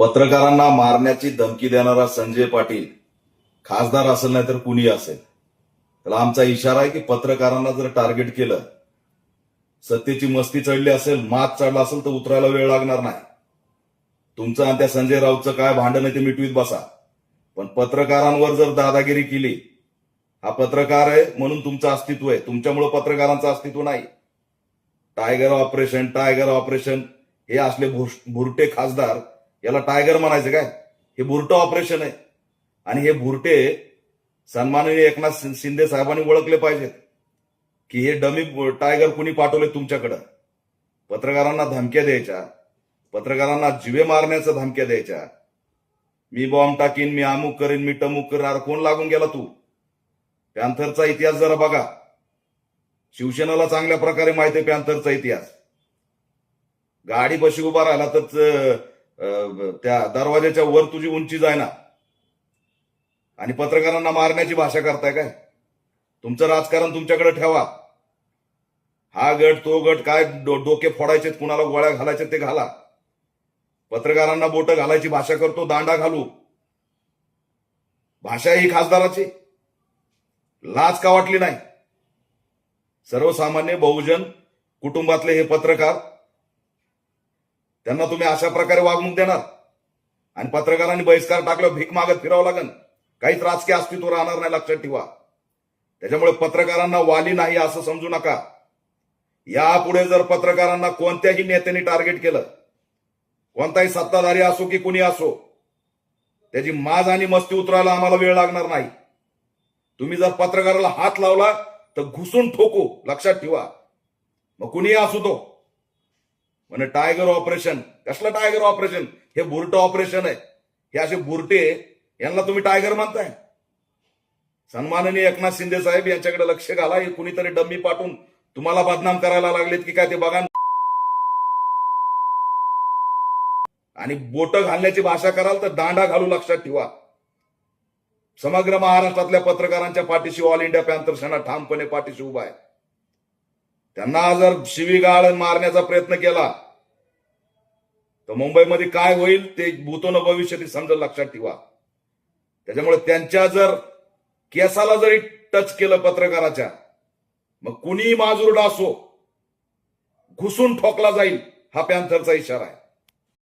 पत्रकारांना मारण्याची धमकी देणारा संजय पाटील खासदार असेल नाही तर कुणी असेल, त्याला आमचा इशारा आहे की पत्रकारांना जर टार्गेट केलं, सत्तेची मस्ती चढली असेल, मात चढला असेल तर उतरायला वेळ लागणार नाही. तुमचं आणि त्या संजय राऊतचं काय भांडण आहे ते मिटवीत बसा, पण पत्रकारांवर जर दादागिरी केली, हा पत्रकार आहे म्हणून तुमचं अस्तित्व आहे, तुमच्यामुळे पत्रकारांचं अस्तित्व नाही. टायगर ऑपरेशन हे असले भुरटे खासदार, याला टायगर म्हणायचं काय? हे भुरटं ऑपरेशन आहे. आणि हे भुरटे सन्माननीय एकनाथ शिंदे साहेबांनी ओळखले पाहिजेत की हे डमी टायगर कुणी पाठवले तुमच्याकडं. पत्रकारांना धमक्या द्यायच्या, पत्रकारांना जीवे मारण्याच्या धमक्या द्यायच्या, मी बॉम्ब टाकीन, मी अमुक करीन, मी टमुक करीन. अरे कोण लागून गेला तू? पॅन्थरचा इतिहास जरा बघा. शिवसेनेला चांगल्या प्रकारे माहिती आहे पॅन्थरचा इतिहास. गाडी बशी उभा राहिला तर त्या दरवाजाच्या वर तुझी उंची जायना आणि पत्रकारांना मारण्याची भाषा करताय काय? तुमचं राजकारण तुमच्याकडे ठेवा. हा गट तो गट काय डोके फोडायचे, कुणाला गोळ्या घालायचे ते घाला. पत्रकारांना बोटं घालायची भाषा करतो, दांडा घालू. भाषा ही खासदाराची लाज का वाटली नाही? सर्वसामान्य बहुजन कुटुंबातले हे पत्रकार, त्यांना तुम्ही अशा प्रकारे वागणूक देणार? आणि पत्रकारांनी बहिष्कार टाकल्यावर भीक मागत फिरावं लागेल, काहीच राजकीय अस्तित्व राहणार नाही, लक्षात ठेवा. त्याच्यामुळे पत्रकारांना वाली नाही असं समजू नका. यापुढे जर पत्रकारांना कोणत्याही नेत्याने टार्गेट केलं, कोणताही सत्ताधारी असो की कुणी असो, त्याची माज आणि मस्ती उतरायला आम्हाला वेळ लागणार नाही. तुम्ही जर पत्रकाराला हात लावला तर घुसून ठोकू, लक्षात ठेवा. मग कुणीही असू तो. म्हणजे टायगर ऑपरेशन, कसलं टायगर ऑपरेशन? हे बुरटं ऑपरेशन आहे. हे असे बुरटे, यांना तुम्ही टायगर म्हणताय? सन्माननीय एकनाथ शिंदे साहेब यांच्याकडे लक्ष घाला. हे कुणीतरी डम्मी पाठवून तुम्हाला बदनाम करायला लागलेत की काय ते बघा. आणि बोटं घालण्याची भाषा कराल तर दांडा घालू, लक्षात ठेवा. समग्र महाराष्ट्रातल्या पत्रकारांच्या पाठीशी ऑल इंडिया पॅन्थर सेना ठामपणे पाठीशी उभा आहे. त्यांना जर शिवीगाळ मारण्याचा प्रयत्न केला तर मुंबईमध्ये काय होईल ते भूतोन भविष्यात समजेल, लक्षात ठेवा. त्याच्यामुळे त्यांच्या जर केसाला जरी टच केलं पत्रकाराच्या, मग कुणीही माजुरडा असो, घुसून ठोकला जाईल. हा पॅन्थरचा इशारा आहे.